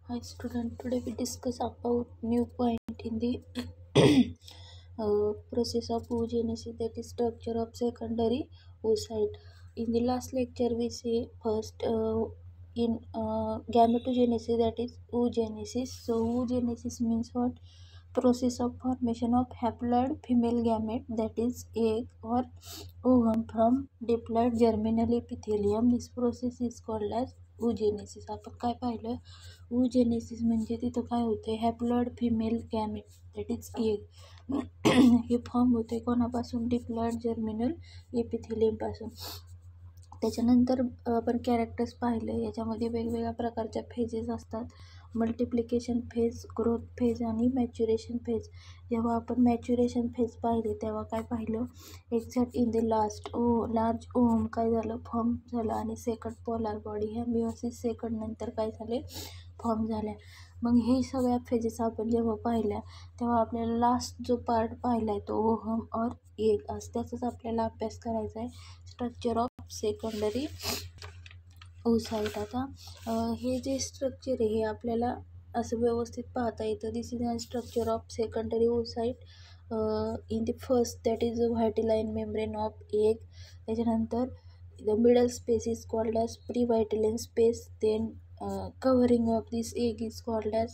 Hi student, today we discuss about new point in the process of oogenesis, that is structure of secondary oocyte. In the last lecture we say first in gametogenesis, that is oogenesis. So oogenesis means what? Process of formation of haploid female gamete, that is egg or ovum, from diploid germinal epithelium. This process is called as oogenesis. आपण काय पाहिलं? oogenesis म्हणजे तिथं काय होते, haploid female gamete that is egg हे form होते कोणापासून? Diploid germinal epithelium पासून. त्याच्यानंतर आपण कॅरेक्टर्स पाहिले, याच्यामध्ये वेगवेगळ्या प्रकारच्या फेजेस असतात. मल्टिप्लिकेशन फेज, ग्रोथ फेज आणि मॅच्युरेशन फेज. जेव्हा आपण मॅच्युरेशन फेज पाहिले तेव्हा काय पाहिलं? Exact in the last large ovum काय झालं? फॉर्म झालं. आणि सेकंड पोलार बॉडी ह्या मिओसिस सेकंड नंतर काय झाले? फॉर्म झाल्या. मग हे सगळ्या फेजेस आपण जेव्हा पाहिल्या तेव्हा आपल्याला लास्ट जो पार्ट पाहिला आहे तो ओहम और एग असं त्याचाच आपल्याला अभ्यास करायचा आहे. Structure of secondary oocyte. आता हे जे स्ट्रक्चर आहे हे आपल्याला असं व्यवस्थित पाहता येतं. This is a structure of secondary oocyte in the first, that is a vitelline membrane of egg. त्याच्यानंतर the middle space is called as pre vitelline space. Then covering of this egg is called as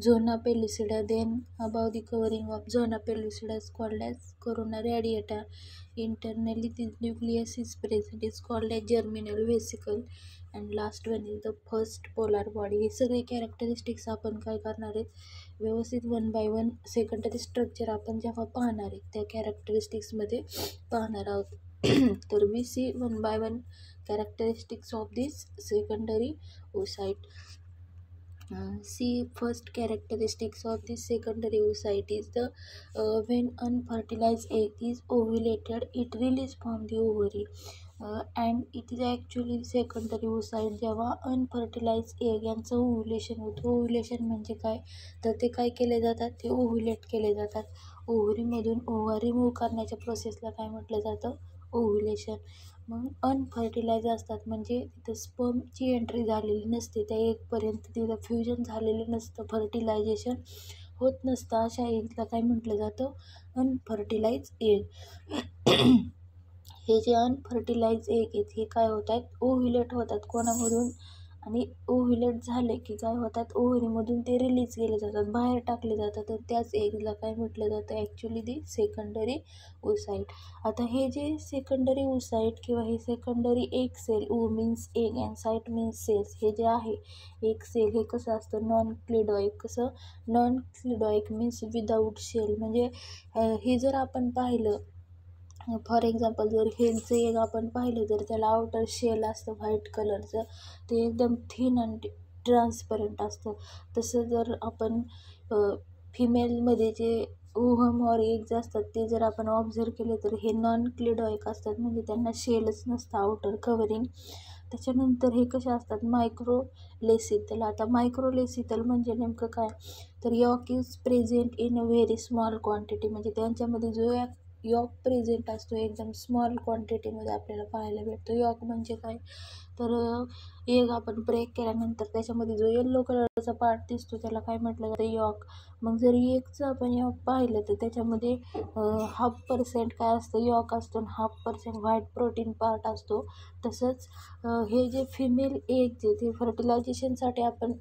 zona pellucida. Then above the covering of zona pellucida is called as corona radiata. Internally the nucleus is present, is called as germinal vesicle. And last one is the first polar body. हे सगळे characteristics आपण काय करणार आहेत? व्यवस्थित one by one secondary structure आपण जेव्हा पाहणार आहे त्या कॅरेक्टरिस्टिक्समध्ये पाहणार आहोत. तर we see one by one characteristics of this secondary oocyte. See, first characteristics of this secondary oocyte is the when unfertilized egg is ovulated, it releases from the ovary. And it is actually secondary oocyte जेव्हा unfertilize egg यांचं ovulation होतं. Ovulation म्हणजे काय? तर ते काय केले जातात? ते ओव्युलेट केले जातात. ओव्हरीमधून ओव्हर रिमूव्ह करण्याच्या प्रोसेसला काय म्हटलं जातं? ओव्युलेशन. मग अनफर्टिलाइज असतात म्हणजे तिथं स्पर्मची एंट्री झालेली नसते, त्या एगपर्यंत तिथं फ्युजन झालेलं नसतं, फर्टिलायझेशन होत नसतं. अशा एगला काय म्हटलं जातं? Unfertilize egg. हे जे अनफर्टिलाइज एग आहेत हे काय होत आहेत? ओव्युलेट होतात. कोणामधून? आणि ओव्युलेट झाले की काय होतात? ओव्हरीमधून ते रिलीज केले जातात, बाहेर टाकले जातात. तर त्याच एगला काय म्हटलं जातं? Actually the secondary oocyte. आता हे जे सेकंडरी oocyte किंवा हे secondary egg cell, o means egg and cyte means cells, हे जे आहे एक सेल हे कसं असतं? Non cleidoic. कसं? Non cleidoic means without shell. म्हणजे हे जर आपण पाहिलं, फॉर एक्झाम्पल जर हेचं एक आपण पाहिलं तर त्याला आउटर शेल असतं व्हाईट कलरचं, ते एकदम थिन आणि ट्रान्सपरंट असतं. तसं जर आपण फिमेलमध्ये जे ओव्हम और एग्ज असतात ते जर आपण ऑब्झर्व केले तर हे नॉन क्लिडॉइक असतात, म्हणजे त्यांना शेलच नसतं आउटर कवरिंग. त्याच्यानंतर हे कसे असतात? मायक्रोलेसिथल. आता मायक्रोलेसिथल म्हणजे नेमकं काय? तर yolk is present in a very small quantity. म्हणजे त्यांच्यामध्ये जो यॉक प्रेझेंट असतो एकदम स्मॉल क्वांटिटीमध्ये आपल्याला पाहायला भेटतो. यॉक म्हणजे काय? तर एग आपण ब्रेक केल्यानंतर त्याच्यामध्ये जो येल्लो कलरचा पार्ट दिसतो त्याला काय म्हटलं जातं? यॉक. मग जर एगचं आपण यॉक पाहिलं तर त्याच्यामध्ये 0.5% काय असतं? यॉक असतो आणि 0.5% व्हाईट प्रोटीन पार्ट असतो. तसंच हे जे फिमेल एग जे ते फर्टिलायझेशनसाठी आपण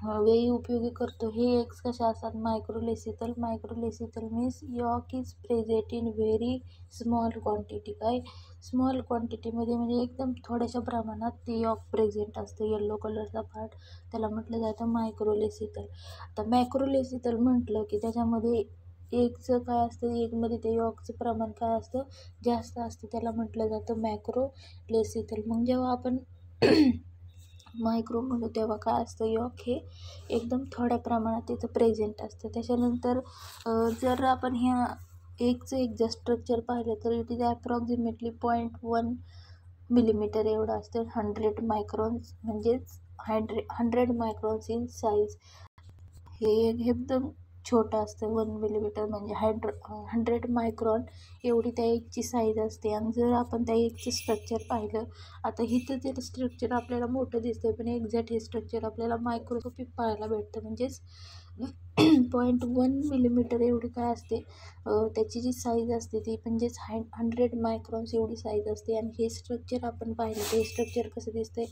वेळी उपयोगी करतो हे एग्स कशा असतात? Microlecithal. Microlecithal means yolk is present in very small quantity. काय? स्मॉल क्वांटिटीमध्ये म्हणजे एकदम थोड्याशा प्रमाणात ते यॉक प्रेझेंट असतं, येल्लो कलरचा पार्ट, त्याला म्हटलं जातं मायक्रोलेसिथल. आता मॅक्रोलेसिथल म्हटलं की त्याच्यामध्ये एगचं काय असतं? एगमध्ये ते यॉकचं प्रमाण काय असतं? जास्त असतं, त्याला म्हटलं जातं मॅक्रोलेसिथल. मग जेव्हा आपण मायक्रो म्हणू तेव्हा काय असतं? यॉक हे एकदम थोड्या प्रमाणात तिथं प्रेझेंट असतं. त्याच्यानंतर जर आपण ह्या एगचं एक स्ट्रक्चर पाहिलं तर इट इज ॲप्रॉक्सिमेटली 0.1 मिलीमीटर एवढं असतं. 100 मायक्रॉन्स म्हणजेच 100 मायक्रॉन्स इन साईज. हे एक एकदम छोटं असतं. 1 मिलीमीटर म्हणजे 100 मायक्रॉन एवढी त्या एगची साईज असते. आणि जर आपण त्या एगचं स्ट्रक्चर पाहिलं, आता इथं ते स्ट्रक्चर आपल्याला मोठं दिसतं, पण एक्झॅक्ट हे स्ट्रक्चर आपल्याला मायक्रोस्कोपिक पाहायला भेटतं. म्हणजेच 0.1 मिलीमीटर एवढी काय असते त्याची जी साईज असते ती, म्हणजेच 100 मायक्रॉन्स एवढी साईज असते. आणि हे स्ट्रक्चर आपण पाहिलं तर हे स्ट्रक्चर कसं दिसतंय,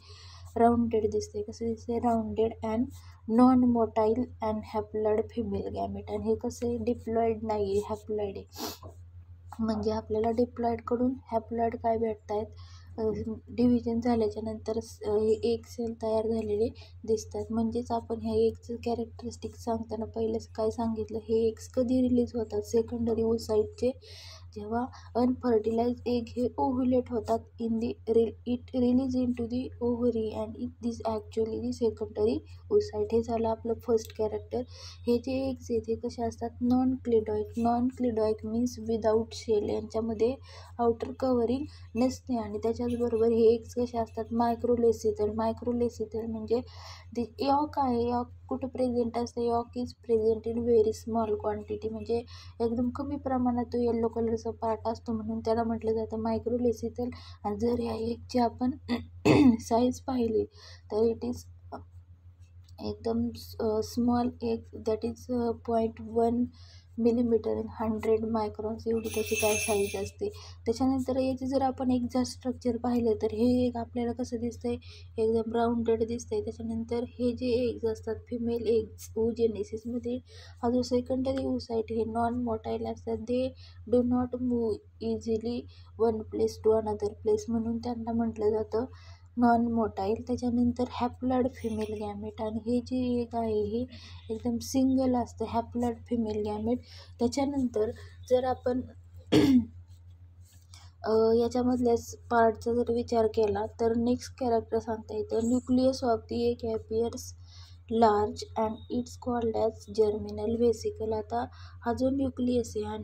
राऊंडेड दिसते. कसं दिसते, rounded and non motile and haploid female gamete. आणि हे कसं आहे, डिप्लॉइड नाही आहे, हॅप्लॉइड आहे. म्हणजे आपल्याला डिप्लॉइडकडून हॅप्लॉइड काय भेटत आहेत, डिव्हिजन झाल्याच्या नंतर हे एक सेल तयार झालेले दिसतात. म्हणजेच आपण ह्या एकचं कॅरेक्टरिस्टिक सांगताना पहिलेच काय सांगितलं, हे एग्स कधी रिलीज होतात, सेकंडरी ओसाईटचे, जेव्हा अनफर्टिलाइज एग हे ओव्ह्युलेट होतात it release into the ovary and it this actually the secondary oocyte. हे झालं आपलं फर्स्ट कॅरेक्टर. हे जे एग्स आहेत हे कसे असतात, non cleidoic means without shell, यांच्यामध्ये आउटर कव्हरिंग नसते. आणि त्याच्याचबरोबर हे एग्स कसे असतात, मायक्रोलेसिथल म्हणजे दी यॉक आहे, यॉक कुठं प्रेझेंट असते, yolk is present in very small quantity, म्हणजे एकदम कमी प्रमाणात तो येल्लो कलरचा पार्ट असतो, म्हणून त्याला म्हटलं जातं मायक्रोलेसिथल. आणि जर या एगची आपण साईज पाहिली तर इट इज एकदम small egg, that is 0.1 millimetre in 100 मायक्रॉन्स एवढी त्याची काय साईज असते. त्याच्यानंतर याचे जर आपण एक्झॅक्ट स्ट्रक्चर पाहिलं तर हे एक आपल्याला कसं दिसतंय, एकदम राऊंडेड दिसतंय. त्याच्यानंतर हे जे एग्ज असतात फिमेल एग्ज ओजेनेसिसमध्ये, हा जो सेकंडरी ओसाईट हे नॉन मोटाईल असतात, they do not move easily one place to another place, म्हणून त्यांना म्हटलं जातं नॉन मोटाईल. त्याच्यानंतर हॅप्लॉइड फिमेल गॅमेट, आणि हे जे एक आहे हे एकदम सिंगल असतं, हॅप्लॉइड फिमेल गॅमेट. त्याच्यानंतर जर आपण याच्यामधल्याच पार्टचा जर विचार केला तर नेक्स्ट कॅरेक्टर सांगता येतं, nucleus of the egg appears large and it's called as germinal vesicle. आता हा जो न्यूक्लियस आहे, हा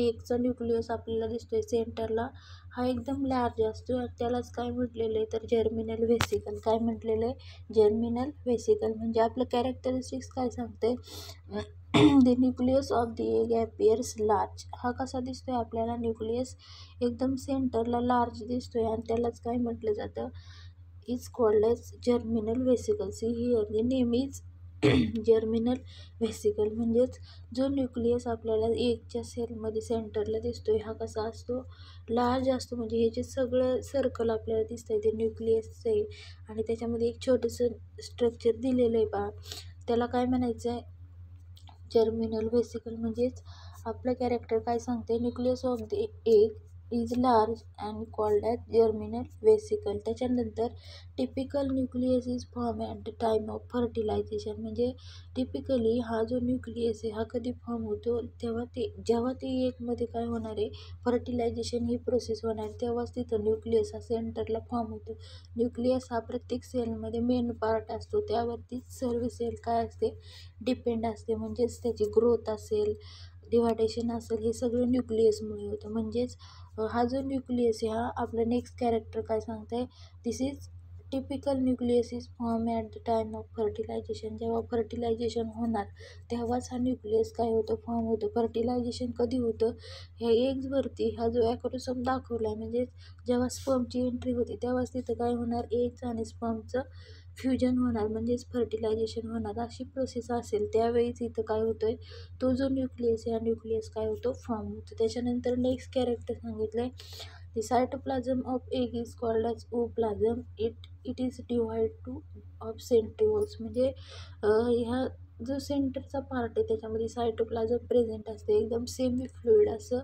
एगचा न्यूक्लियस आपल्याला दिसतोय सेंटरला, हा एकदम लार्ज असतो. आणि त्यालाच काय म्हटलेलं आहे तर जर्मिनल व्हेसिकल. काय म्हटलेलं आहे, जर्मिनल व्हेसिकल. म्हणजे आपलं कॅरेक्टरिस्टिक्स काय सांगते, the nucleus of the egg appears large. हा कसा दिसतोय आपल्याला, न्यूक्लियस एकदम सेंटरला लार्ज दिसतोय, आणि त्यालाच काय म्हटलं जातं, is called as germinal vesicle. See here the name is germinal vesicle. म्हणजेच जो न्यूक्लियस आपल्याला एगच्या सेलमध्ये सेंटरला दिसतोय हा कसा असतो, लार्ज असतो. म्हणजे हे जे सगळं सर्कल आपल्याला दिसतंय ते न्यूक्लियसचं आहे. आणि त्याच्यामध्ये एक छोटंसं स्ट्रक्चर दिलेलं आहे बा, त्याला काय म्हणायचं आहे, जर्मिनल व्हेसिकल. म्हणजेच आपलं कॅरेक्टर काय सांगते, nucleus of the egg is large and called as germinal vesicle. त्याच्यानंतर typical nucleus is form at the time of fertilization. म्हणजे टिपिकली हा जो न्यूक्लियस आहे हा कधी फॉर्म होतो, जेव्हा ते एगमध्ये काय होणार आहे, फर्टिलायझेशन ही प्रोसेस होणार, तेव्हाच तिथं न्यूक्लियस हा सेंटरला फॉर्म होतो. न्यूक्लियस हा प्रत्येक सेलमध्ये मेन पार्ट असतो, त्यावरतीच सर्व सेल काय असते, डिपेंड असते. म्हणजेच त्याची ग्रोथ असेल, डिव्हायडेशन असेल, हे सगळं न्यूक्लियसमुळे होतं. म्हणजेच हा जो न्यूक्लियस आहे हा आपलं नेक्स्ट कॅरेक्टर काय सांगते, this is typical nucleus is form at the time of fertilization. जेव्हा फर्टिलायझेशन होणार तेव्हाच हा न्यूक्लियस काय होतं, फॉर्म होतं. फर्टिलायझेशन कधी होतं, ह्या एग्जवरती हा जो ॲक्रोसोम दाखवला आहे, म्हणजे जेव्हा स्पर्मची एंट्री होती तेव्हाच तिथं काय होणार, एग्ज आणि स्पर्मचं फ्युजन होणार, म्हणजेच फर्टिलायझेशन होणार. अशी प्रोसेस असेल त्यावेळीच इथं काय होतं आहे, तो जो न्यूक्लियस आहे हा न्यूक्लियस काय होतो, फॉर्म होतो. त्याच्यानंतर नेक्स्ट कॅरेक्टर सांगितलं आहे, the cytoplasm of egg is called as ooplasm. It is divide to of centrioles. म्हणजे ह्या जो सेंटरचा पार्ट आहे त्याच्यामध्ये सायटोप्लाझम प्रेझेंट असते, एकदम सेमी फ्लुइड असं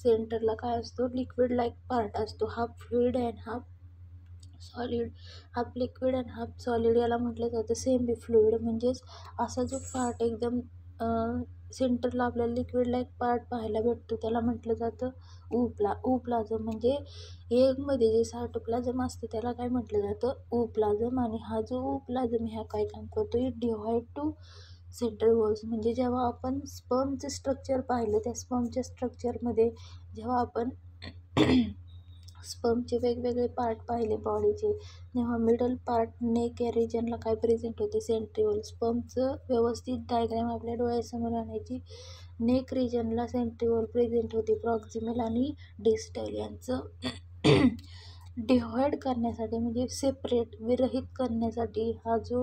सेंटरला काय असतो, लिक्विड लाईक पार्ट असतो, half fluid and half solid. Half liquid and half solid याला म्हटलं जातं सेमी फ्लुइड. म्हणजेच असा जो पार्ट एकदम सेंटरला आपल्याला लिक्विड लाईक पार्ट पाहायला भेटतो त्याला म्हटलं जातं ओप्लाझम. म्हणजे एगमध्ये जे सायटोप्लाझम असतं त्याला काय म्हटलं जातं, ओप्लाझम. आणि हा जो ओप्लाझम ह्या काय काम करतो, इट डिव्हाइड टू सेंट्रिओल्स. म्हणजे जेव्हा आपण स्पर्मचं स्ट्रक्चर पाहिलं त्या स्पर्मच्या स्ट्रक्चरमध्ये जेव्हा आपण स्पर्मचे वेगवेगळे पार्ट पाहिले बॉडीचे, तेव्हा मिडल पार्ट नेक या रिजनला काय प्रेझेंट होते, सेंट्रिओल. स्पर्मचं व्यवस्थित डायग्राम आपल्या डोळ्यासमोर आणायची. नेक रिजनला सेंट्रिओल प्रेझेंट होते, प्रॉक्सिमल आणि डिस्टल. यांचं डिव्हाइड करण्यासाठी म्हणजे सेपरेट विरहित करण्यासाठी हा जो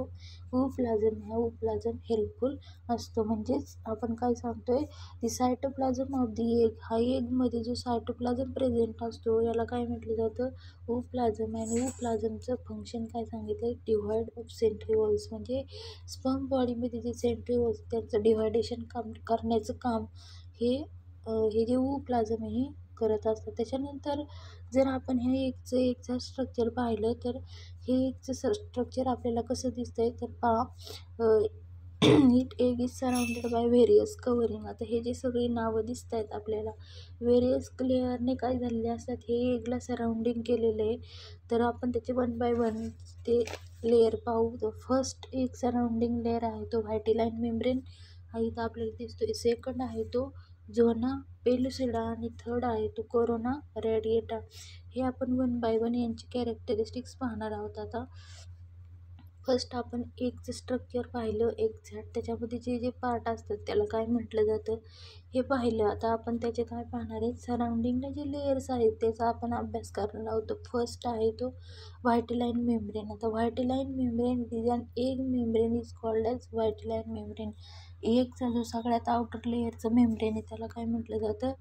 ओव्हप्लाझम, ह्या ओव्हप्लाझम हेल्पफुल असतो. म्हणजेच आपण काय सांगतोय, दी सायटोप्लाझम ऑफ दी एग, हा एगमध्ये जो सायटोप्लाझम प्रेझेंट असतो याला काय म्हटलं जातं, ओव्हप्लाझम. आणि ओव्हप्लाझमचं फंक्शन काय सांगितलं, डिव्हाइड ऑफ सेंट्रिओल्स. म्हणजे स्पर्म बॉडीमध्ये जे सेंट्रिओल्स त्यांचं डिव्हायडेशन करण्याचं काम हे जे ओव्हप्लाझम आहे हे करत असतात. त्याच्यानंतर जर आपण ह्या एगचं स्ट्रक्चर पाहिलं तर हे एगचं स्ट्रक्चर आपल्याला कसं दिसतंय, तर पहा, it egg is surrounded by various covering. आता हे जे सगळी नावं दिसत आहेत आपल्याला, व्हेरियस लेअरने काय झालेले असतात, हे एगला सराउंडिंग केलेलं आहे. तर आपण त्याचे 1 बाय 1 ते लेअर पाहू. तर फर्स्ट एक सराउंडिंग लेअर आहे तो व्हायटिलाइन मेम्ब्रेन हा इथं आपल्याला दिसतोय. सेकंड आहे तो झोना पेलुसिडा आणि थर्ड आहे तो कोरोना रेडिएटा. हे आपण 1 बाय 1 यांची कॅरेक्टरिस्टिक्स पाहणार आहोत. आता फर्स्ट आपण एगचं स्ट्रक्चर पाहिलं, एक्झॅक्ट त्याच्यामध्ये जे जे पार्ट असतात त्याला काय म्हटलं जातं हे पाहिलं. आता आपण त्याचे काय पाहणार आहे, सराउंडिंगला जे लेयर्स आहेत त्याचा आपण अभ्यास करणार आहोत. फर्स्ट आहे तो व्हायटिलाइन मेम्ब्रेन. आता vitelline membrane is an egg membrane is called as vitelline membrane. एगचा जो सगळ्यात आउटर लेअरचं मेम्ब्रेन आहे त्याला काय म्हटलं जातं,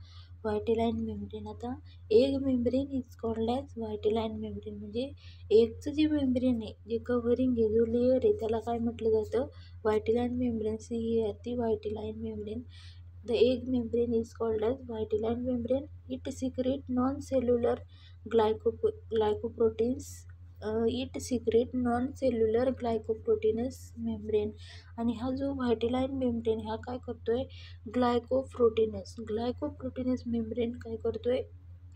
व्हायटिलाइन मेम्ब्रेन. आता egg membrane is called as vitelline membrane. म्हणजे एगचं जे मेम्ब्रेन आहे, जे कव्हरिंग आहे, जो लेअर आहे त्याला काय म्हटलं जातं, vitelline membrane. See here the vitelline membrane. The egg membrane is called as vitelline membrane. It secrete non cellular glycoproteins. It secrete non cellular glycoproteins membrane. आणि हा जो व्हायटिलाइन मेम्ब्रेन हा काय करतोय, ग्लायकोप्रोटीनस मेम्ब्रेन काय करतोय,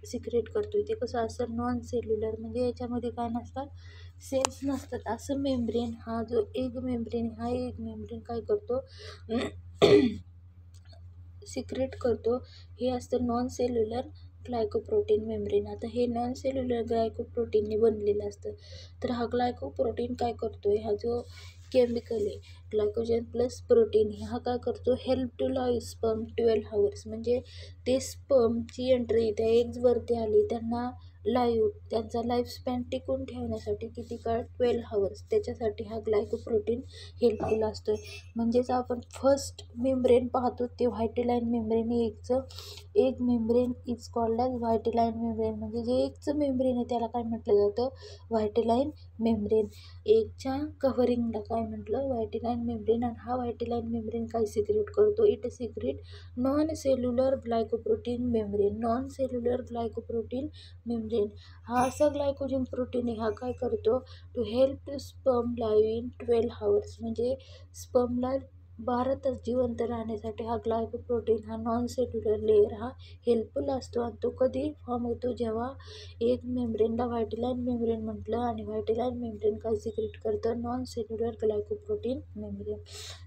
सिक्रेट करतोय. ते कसं असतं, नॉन सेल्युलर म्हणजे याच्यामध्ये काय नसतात, सेल्स नसतात असं मेम्ब्रेन. हा जो एग मेम्ब्रेन, हा एग मेम्ब्रेन काय करतो, सिक्रेट करतो. हे असतं नॉन सेल्युलर ग्लायकोप्रोटीन मेम्ब्रेन. आता हे नॉन सेल्युलर ग्लायकोप्रोटीनने बनलेलं असतं. तर हा ग्लायकोप्रोटीन काय करतोय, हा जो केमिकल आहे ग्लायकोजन प्लस प्रोटीन, हा काय करतो, help to live sperm 12 hours. म्हणजे ते स्पर्मची एंट्री त्या एग्जवरती आली, त्यांना लाईव्ह त्यांचा लाईफ स्पॅन टिकून ठेवण्यासाठी किती काळ, 12 hours. त्याच्यासाठी हा ग्लायकोप्रोटीन हेल्पफुल असतो. म्हणजेच आपण फर्स्ट मेम्ब्रेन पाहतो ते व्हायटिलाइन मेम्ब्रेन. एगचं egg membrane is called as vitelline membrane. म्हणजे जे एगचं मेम्ब्रेन आहे त्याला काय म्हटलं जातं, व्हायटिलाइन मेम्ब्रेन. एगच्या कव्हरिंगला काय म्हटलं, व्हायटिलाइन मेम्ब्रेन. आणि हा व्हायटिलाइन मेम्ब्रेन काय सिक्रेट करतो, it secrete non cellular glycoprotein membrane. Non cellular glycoprotein membrane हा असा ग्लायकोजन प्रोटीन आहे, हा काय करतो, to help to sperm live in 12 hours. म्हणजे स्पर्मला 12 तास जिवंत राहण्यासाठी हा ग्लायकोप्रोटीन, हा नॉन सेल्युलर लेअर हा हेल्पफुल असतो. आणि तो कधी फॉर्म होतो, जेव्हा एग मेम्ब्रेनला व्हायटिलाइन मेम्ब्रेन म्हटलं आणि व्हायटिलाइन मेम्ब्रेन काय सिक्रेट करतं, नॉन सेल्युलर ग्लायकोप्रोटीन मेम्ब्रेन.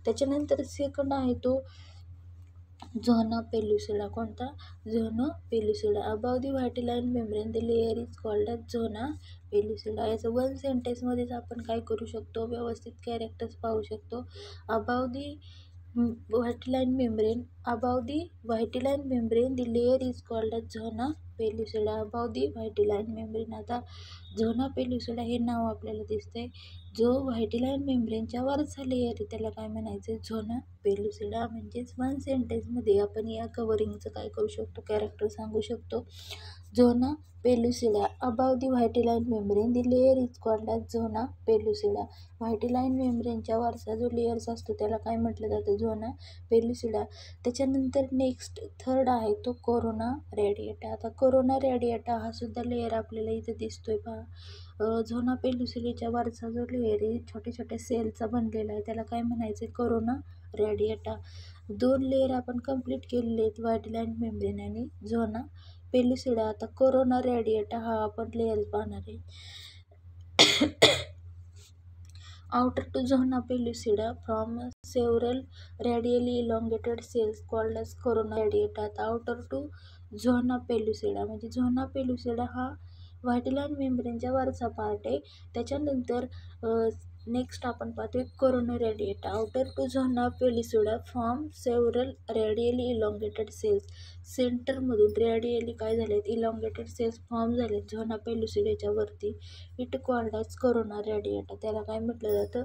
त्याच्यानंतर सेकंड आहे तो झोना पेलुसिडा. कोणता, zona pellucida. Above the vitelline membrane the layer is called as zona pellucida. याचं 1 सेंटेन्समध्येच आपण काय करू शकतो, व्यवस्थित कॅरेक्टर्स पाहू शकतो. Above the vitelline membrane, above the vitelline membrane the layer is called as zona pellucida. Above the vitelline membrane. आता zona pellucida हे नाव आपल्याला दिसतंय. जो व्हायटिलाइन मेम्ब्रेनच्या वरचा लेअर आहे त्याला काय म्हणायचं, झोना पेलुसिडा. म्हणजेच 1 सेंटेन्समध्ये आपण या कव्हरिंगचं काय करू शकतो, कॅरेक्टर सांगू शकतो. Zona pellucida. Above the vitelline membrane the layer is called as zona pellucida. Vitelline मेम्ब्रेनच्या वरचा जो लेअर्स असतो त्याला काय म्हटलं जातं, झोना पेलुसिडा. त्याच्यानंतर नेक्स्ट थर्ड आहे तो कोरोना रेडिएटा. आता कोरोना रेडिएटा हा सुद्धा लेअर आपल्याला इथं दिसतोय पहा. झोना पेलुसिडाच्या वरचा जो लेअर आहे छोट्या छोट्या सेलचा बनलेला आहे त्याला काय म्हणायचं, कोरोना रेडिएटा. 2 लेअर आपण कंप्लीट केलेले आहेत, व्हायटिलाइन मेम्ब्रेन आणि झोना पेलुसिडा. आता कोरोना रेडिएटा हा आपण लेअर पाहणार आहे. outer to zona pellucida from several radially elongated cells called as corona radiata. outer to zona pellucida म्हणजे झोना पेलुसिडा हा व्हायटेलाईन मेम्ब्रेनच्या वरचा पार्ट आहे. त्याच्यानंतर नेक्स्ट आपण पाहतोय corona radiata. Outer to zona pellucida form several radially elongated cells. सेंटरमधून radially काय झालेत, इलॉंगेटेड सेल्स फॉर्म झालेत झोना पेलिसुडाच्या वरती. It called as corona radiata. त्याला काय म्हटलं जातं,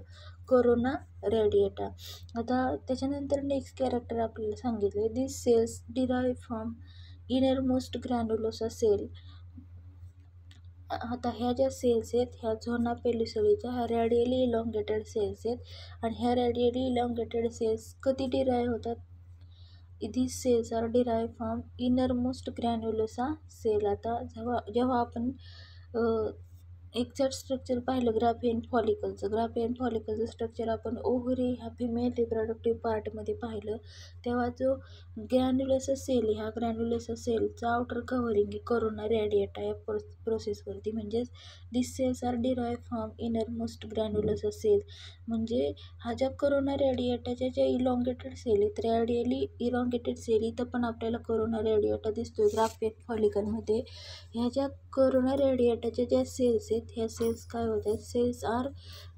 कोरोना रेडिएटा. आता त्याच्यानंतर नेक्स्ट कॅरेक्टर आपल्याला सांगितले, this cells derive from innermost granulosa cell. आता ह्या ज्या सेल्स आहेत ह्या झोना पेलिसुडाच्या ह्या रेडियली इलॉंगेटेड सेल्स आहेत. आणि ह्या रेडियली इलॉंगेटेड सेल्स कधी डिराईव्ह होतात, these cells are derived from innermost granulosa cell. आता जेव्हा आपण एक्झॅक्ट स्ट्रक्चर पाहिलं ग्राफियन फॉलिकलचं स्ट्रक्चर आपण ओव्हरी ह्या फिमेल रिप्रोडक्टिव्ह पार्टमध्ये पाहिलं, तेव्हा जो ग्रॅन्युलोसा सेल, ह्या ग्रॅन्युलोसा सेलचा आउटर कव्हरिंग आहे कोरोना रेडिएटा या प्रोसेसवरती. म्हणजेच this cells are derive from innermost granulosa cell. म्हणजे हा ज्या कोरोना रेडिएटाच्या ज्या इलॉंगेटेड सेल आहेत, रेडियली इलॉंगेटेड सेल, इथं पण आपल्याला कोरोना रेडिएटा दिसतोय ग्राफियन फॉलिकलमध्ये. ह्या ज्या कोरोना रेडिएटाच्या ज्या सेल्स आहेत ह्या सेल्स काय होतात, cells are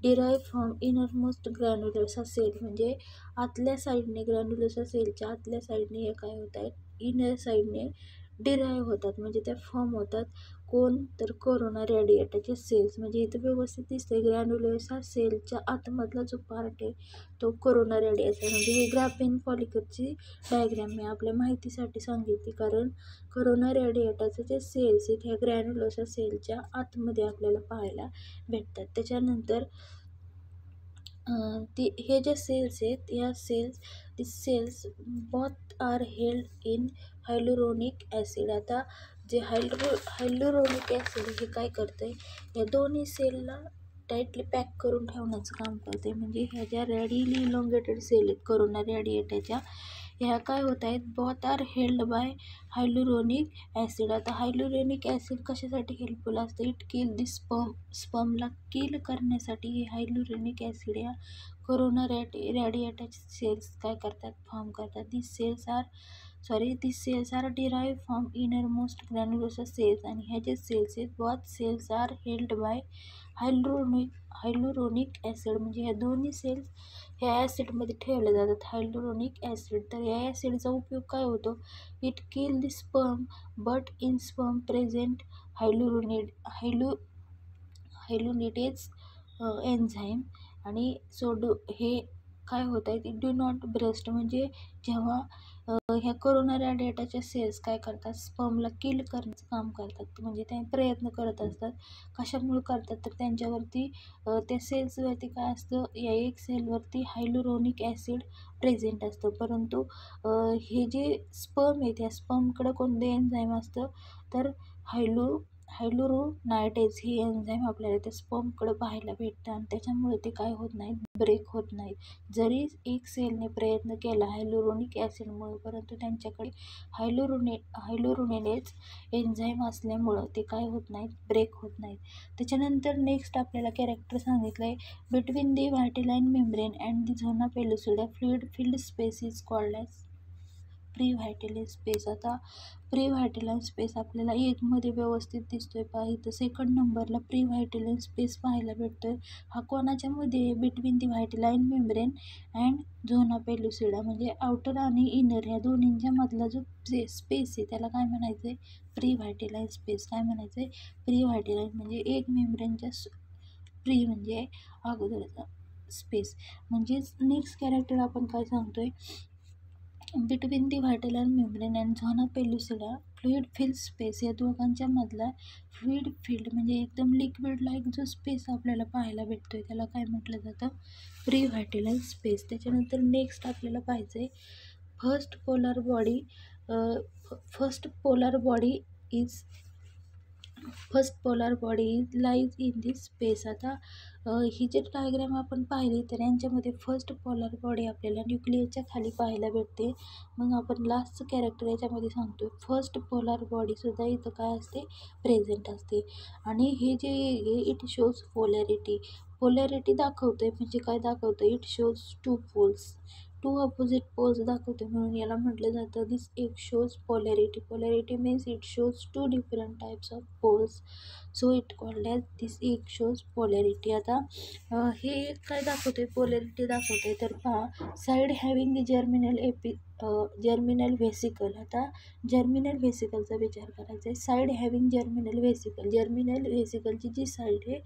derive from innermost granulosa cell. म्हणजे आतल्या साईडने ग्रॅन्युलोसा सेलच्या आतल्या साईडने हे काय होत आहेत, इनर साईडने डिराईव्ह होतात. म्हणजे त्या फॉर्म होतात कोण, तर कोरोना रेडिएटाचे सेल्स. म्हणजे इथं व्यवस्थित दिसतंय ग्रॅन्युलोसा सेलच्या आतमधला जो पार्ट आहे तो कोरोना रेडिएटा. म्हणजे ही ग्राफियन फॉलिकलची डायग्रॅम मी आपल्या माहितीसाठी सांगितली, कारण कोरोना रेडिएटाचे जे सेल्स आहेत ह्या ग्रॅन्युलोसा सेलच्या आतमध्ये आपल्याला पाहायला भेटतात. त्याच्यानंतर हे जे सेल्स आहेत ह्या cells both are held in hyaluronic acid. आता जे हायलुरोनिक ॲसिड हे काय करतंय, या दोन्ही सेलला टाईटली पॅक करून ठेवण्याचं काम करते. म्हणजे ह्या ज्या रेडियली इलॉंगेटेड सेल आहेत कोरोना रेडिएटाच्या, ह्या काय होत आहेत, both are held by hyaluronic acid. आता हायलुरोनिक ॲसिड कशासाठी हेल्पफुल असतं, इट किल दी स्पर्मला किल करण्यासाठी हे हायलुरोनिक ॲसिड या कोरोना रेडिएटाचे सेल्स काय करतात, फॉर्म करतात. This cells are derive from innermost granulosa cells. आणि ह्या जे सेल्स आहेत both cells are held by hyaluronic acid. म्हणजे ह्या दोन्ही सेल्स ह्या ॲसिडमध्ये ठेवल्या जातात, हायलुरोनिक ॲसिड. तर या ॲसिडचा उपयोग काय होतो, it kill the sperm but in sperm present hyaluronidase enzyme. आणि हे काय होत आहे, डू नॉट ब्रेस्ट. म्हणजे जेव्हा ह्या कोरोना रेडिएटाच्या सेल्स काय करतात, स्पर्मला किल करण्याचं काम करतात. म्हणजे ते प्रयत्न करत असतात. कशामुळे करतात, तर त्यांच्यावरती त्या सेल्सवरती काय असतं, या एक सेलवरती हायलुरोनिक ॲसिड प्रेझेंट असतं. परंतु हे जे स्पर्म आहेत ह्या स्पर्मकडं कोणतं एन्झाईम असतं, तर हायलुरोनायडेज ही एन्झाईम आपल्याला त्या स्पर्मकडे पाहायला भेटतं. आणि त्याच्यामुळे ते काय होत नाहीत, ब्रेक होत नाहीत. जरी एक सेलने प्रयत्न केला हायलुरोनिक ॲसिडमुळे, परंतु त्यांच्याकडे हायलुरोनिडेज एन्झाईम असल्यामुळं ते काय होत नाहीत, ब्रेक होत नाहीत. त्याच्यानंतर नेक्स्ट आपल्याला कॅरेक्टर सांगितलं आहे, between the vitelline membrane and the zona pellucida fluid filled space is called as pre vitelline space. आता प्री व्हायटेलाईन स्पेस आपल्याला एकमध्ये व्यवस्थित दिसतोय पहा, इथं सेकंड नंबरला प्री व्हायटेलाईन स्पेस पाहायला भेटतोय. हा कोणाच्या मध्ये, between the vitelline membrane and zona pellucida. म्हणजे आउटर आणि इनर ह्या दोन्हींच्या मधला जो स्पेस आहे त्याला काय म्हणायचं आहे, प्री व्हायटेलाईन स्पेस. काय म्हणायचं आहे, प्री व्हायटेलाईन. म्हणजे एक मेम्ब्रेनच्या प्री म्हणजे अगोदरचा स्पेस. म्हणजेच नेक्स्ट कॅरेक्टर आपण काय सांगतोय, between the vitelline membrane and zona pellucida fluid filled space. या दोघांच्या मधला फ्लुइड फिल्ड म्हणजे एकदम लिक्विड लाईक जो स्पेस आपल्याला पाहायला भेटतोय त्याला काय म्हटलं जातं, प्री व्हायटेलाईन स्पेस. त्याच्यानंतर नेक्स्ट आपल्याला पाहायचं आहे, first polar body lies in this space. आता ही जी डायग्राम आपण पाहिली तर यांच्यामध्ये फर्स्ट पोलार बॉडी आपल्याला न्यूक्लियसच्या खाली पाहायला भेटते. मग आपण लास्टचं कॅरेक्टर याच्यामध्ये सांगतोय, फर्स्ट पोलार बॉडीसुद्धा इथं काय असते, प्रेझेंट असते. आणि हे जे इट शोज पोलॅरिटी दाखवतोय. म्हणजे काय दाखवतं, it shows two poles. Two opposite poles दाखवते म्हणून याला म्हटलं जातं this egg shows polarity. Polarity means it shows two different types of poles, so it called as this egg shows polarity. आता हे एक काय दाखवते, पोलॅरिटी दाखवते. तर पहा, side having the germinal vesicle. आता जर्मिनल व्हेसिकलचा विचार करायचा आहे. साईड हॅविंग जर्मिनल व्हेसिकल, जर्मिनल व्हेसिकलची जी साईड आहे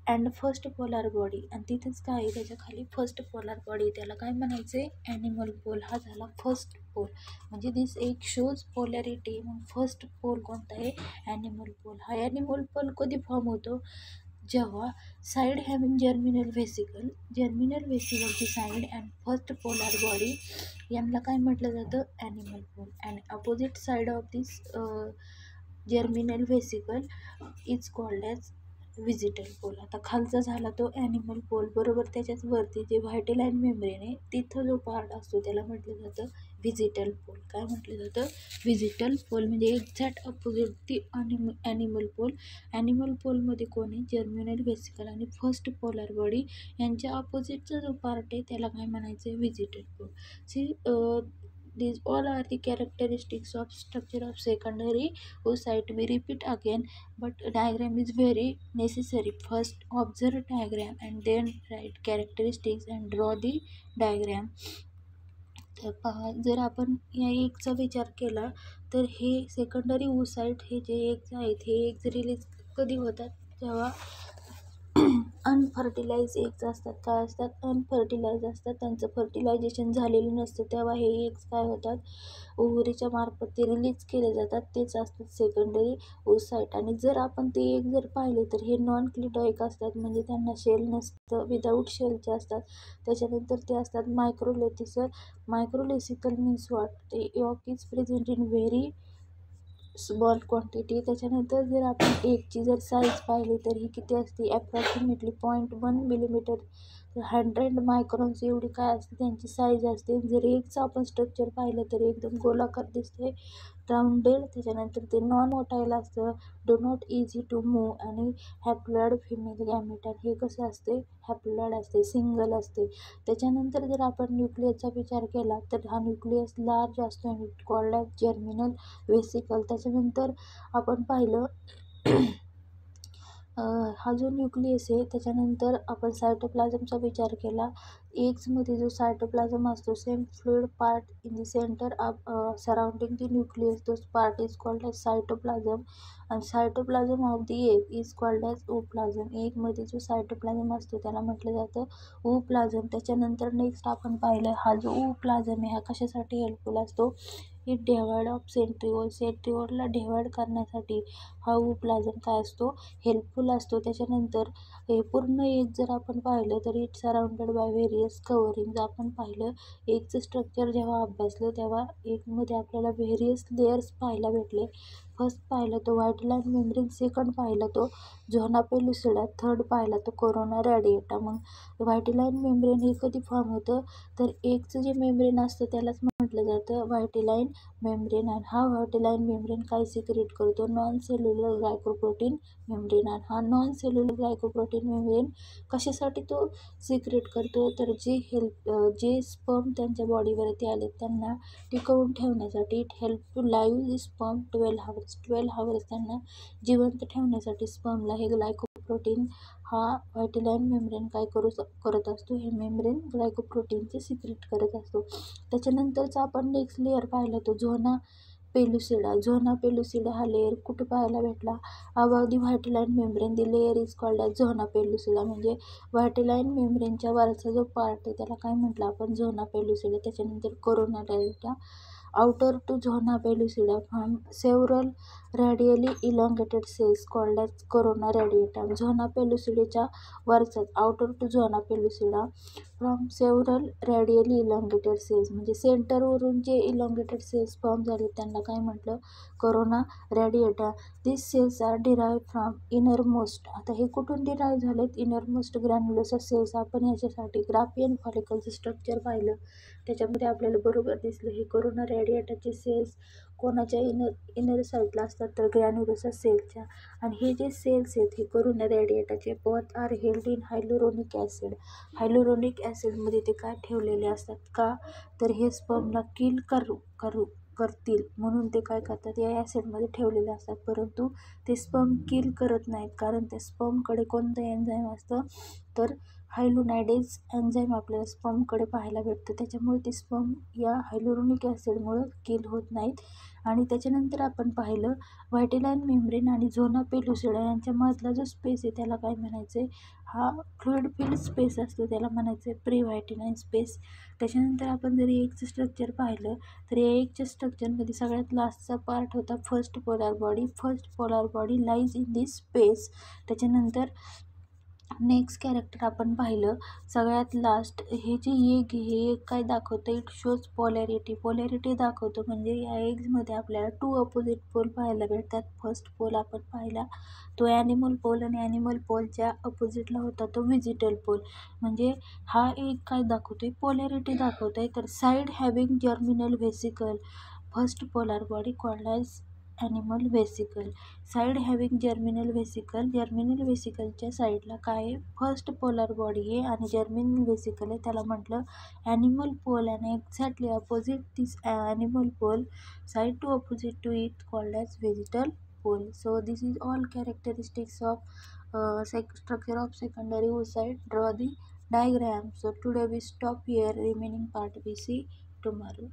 अँड फर्स्ट पोलार बॉडी, आणि तिथेच काय आहे त्याच्या खाली फर्स्ट पोलार बॉडी, त्याला काय म्हणायचं आहे, ॲनिमल पोल. हा झाला फर्स्ट पोल. म्हणजे दिस एक शोज पोलॅरिटी. मग फर्स्ट पोल कोणता आहे, ॲनिमल पोल. हा ॲनिमल पोल कधी फॉर्म होतो, जेव्हा साईड हॅविंग जर्मिनल व्हेसिकलची side and first polar body यांना काय म्हटलं जातं, animal pole. And opposite side of this germinal vesicle is called as vegetal pole. आता खालचा झाला तो ॲनिमल पोल, बरोबर त्याच्याच वरती जे व्हायटेलाईन मेम्ब्रेन आहे तिथं जो पार्ट असतो त्याला म्हटलं जातं व्हिजिटल पोल. काय म्हटलं जातं, व्हिजिटल पोल. म्हणजे एक्झॅक्ट अपोजिट ती ॲनिमल पोल. ॲनिमल पोलमध्ये कोण आहे, जर्मिनल व्हेसिकल आणि फर्स्ट पोलार बॉडी यांच्या अपोजिटचा जो पार्ट आहे त्याला काय म्हणायचं आहे, vegetal pole. See these all are the characteristics of structure of secondary oocyte. We repeat again, but diagram is very necessary. First observe diagram and then write characteristics and draw the diagram. तर पहा, जर आपण या एकचा विचार केला तर हे secondary oocyte हे जे एग्ज आहेत, हे एग्ज रिलीज कधी होतात, जेव्हा अनफर्टिलाइज एग्ज असतात. काय असतात, अनफर्टिलाइज असतात, त्यांचं फर्टिलायझेशन झालेलं नसतं, तेव्हा हे एग्ज काय होतात, ओव्हरीच्या मार्फत ते रिलीज केले जातात. तेच असतात सेकंडरी oocyte. आणि जर आपण ते एग जर पाहिले तर हे नॉन क्लिटॉइक असतात, म्हणजे त्यांना शेल नसतं, विदाऊट शेलचे असतात. त्याच्यानंतर ते असतात मायक्रोलेसिकल मीन्स व्हॉट, ते yolk is present in very small quantity. त्याच्यानंतर जर आपण एगची जर साईज पाहिली तर ही किती असते, ॲप्रॉक्सिमेटली 0.1 मिलीमीटर, 100 मायक्रॉन्स एवढी काय असते त्यांची साईज असते. जर एगचं आपण स्ट्रक्चर पाहिलं तर एकदम गोलाकार दिसते, राऊंडेड. त्याच्यानंतर ते नॉन मोटाईल असतं, do not easy to move, आणि हॅप्लॉइड फिमेल गॅमेट. आणि हे कसं असते, हॅप्लॉइड असते, सिंगल असते. त्याच्यानंतर जर आपण न्यूक्लियसचा विचार केला तर हा न्यूक्लियस लार्ज असतो आणि it called as germinal vesicle. त्याच्यानंतर आपण पाहिलं हा जो न्यूक्लियस आहे, त्याच्यानंतर आपण सायटोप्लाझमचा विचार केला. एग्जमध्ये जो सायटोप्लाझम असतो, same fluid part in the center of surrounding the nucleus, those part is called as cytoplasm. आणि cytoplasm of the egg is called as ooplasm. एगमध्ये जो सायटोप्लाझम असतो त्याला म्हटलं जातं ooप्लाझम. त्याच्यानंतर नेक्स्ट आपण पाहिलं, हा जो ooप्लाझम आहे हा कशासाठी हेल्पफुल असतो, इट डिवाइड ऑफ सेंट्रिओलला डिवाइड करण्यासाठी हा ooप्लाझम काय असतो, हेल्पफुल असतो. त्याच्यानंतर हे पूर्ण एग जर आपण पाहिलं तर it surrounded by various covering. आपण पाहिलं एगचं स्ट्रक्चर जेव्हा अभ्यासलं तेव्हा एगमध्ये आपल्याला व्हेरियस लेयर्स पाहायला भेटले. फर्स्ट पाहिलं तो व्हायटेलाईन मेम्ब्रेन, सेकंड पाहिलं तो झोना पेलुसिडा, थर्ड पाहिला तो कोरोना रॅडिएटा. मग व्हायटेलाईन मेम्ब्रेन हे कधी फॉर्म होतं, तर एगचं जे मेम्ब्रेन असतं त्यालाच म्हटलं जातं व्हायटेलाईन मेम्ब्रेन. आणि हा व्हायटेलाईन मेम्ब्रेन काय सिक्रेट करतो, नॉन सेल्युलर ग्लायकोप्रोटीन मेम्ब्रेन. आणि हा नॉन सेल्युलर ग्लायकोप्रोटीन मेम्ब्रेन कशासाठी तो सिक्रेट करतो, तर जे स्पर्म त्यांच्या बॉडीवरती आले त्यांना टिकवून ठेवण्यासाठी. It help to live the sperm 12 hours त्यांना जिवंत ठेवण्यासाठी स्पर्मला हे ग्लायकोप्रोटीन हा व्हायटेलाईन मेम्ब्रेन काय करत असतो, हे मेम्ब्रेन ग्लायकोप्रोटीनचे सिक्रेट करत असतो. त्याच्यानंतरचा आपण नेक्स्ट लेअर पाहिला तो झोना पेलुसिडा हा लेअर कुठे पाहायला भेटला, above the vitelline membrane. The layer is called as zona pellucida. म्हणजे व्हायटेलाईन मेम्ब्रेनच्या वरचा जो पार्ट आहे त्याला काय म्हटलं आपण, झोना पेलुसिडा. त्याच्यानंतर corona रॅडिएटा, outer to zona pellucida from several radially elongated cells called as corona radiata. झोना पेलुसिडाच्या वरचाच outer to zona pellucida from several radially elongated cells, म्हणजे सेंटरवरून जे इलॉंगेटेड सेल्स फॉर्म झाले त्यांना काय म्हटलं, corona radiata. This cells are derive from innermost. आता हे कुठून derive झालेत, इनरमोस्ट ग्रॅन्युलोसस सेल्स. आपण याच्यासाठी ग्राफियन फॉलिकलचं स्ट्रक्चर पाहिलं, त्याच्यामध्ये आपल्याला बरोबर दिसलं हे कोरोना रॅडिएटाचे सेल्स कोणाच्या इनर साईडला असतात तर ग्रॅन्युलोसा सेलच्या. आणि हे जे सेल्स आहेत हे करून रेडिएटाचे both are held in hyaluronic acid. Hyaluronic ॲसिडमध्ये ते काय ठेवलेले असतात का, तर हे स्पर्मला किल करतील म्हणून ते काय करतात, या ॲसिडमध्ये ठेवलेले असतात. परंतु ते स्पर्म किल करत नाहीत, कारण त्या स्पर्मकडे कोणतं एन्झाईम असतं तर हायलोनायडेज एन्झाईम आपल्याला स्पर्मकडे पाहायला भेटतं. त्याच्यामुळे ते स्पर्म या हायलोरोनिक ॲसिडमुळं किल होत नाहीत. आणि त्याच्यानंतर आपण पाहिलं व्हायटेलाईन मेम्ब्रेन आणि झोना पेलुसिडा यांच्यामधला जो स्पेस आहे त्याला काय म्हणायचं आहे, हा फ्लुइड फिल्ड स्पेस असतो, त्याला म्हणायचं आहे प्री व्हायटेलाईन स्पेस. त्याच्यानंतर आपण जर एगचं स्ट्रक्चर पाहिलं तर या एगच्या स्ट्रक्चरमध्ये सगळ्यात लास्टचा पार्ट होता first polar body. First polar body lies in this space. त्याच्यानंतर नेक्स्ट कॅरेक्टर आपण पाहिलं सगळ्यात लास्ट, हे जे एग हे एग काय दाखवतं, इट शोज पोलॅरिटी दाखवतो. म्हणजे या एग्समध्ये आपल्याला 2 अपोजिट पोल पाहायला भेटतात. फर्स्ट पोल आपण पाहिला तो ॲनिमल पोल, आणि ॲनिमल पोलच्या अपोजिटला होता तो व्हेजिटल पोल. म्हणजे हा एग काय दाखवतोय, पोलॅरिटी दाखवतोय. तर side having germinal vesicle, first polar body called as animal vesicle. Side having germinal व्हेसिकलच्या साईडला काय आहे, फर्स्ट पोलार बॉडी आहे आणि जर्मिनल व्हेसिकल आहे, त्याला म्हटलं ॲनिमल पोल. आणि exactly opposite this animal pole, side to opposite to it called as vegetal pole. So this is all characteristics of structure of secondary oocyte. Draw the diagram. So today we stop here, remaining part we see tomorrow.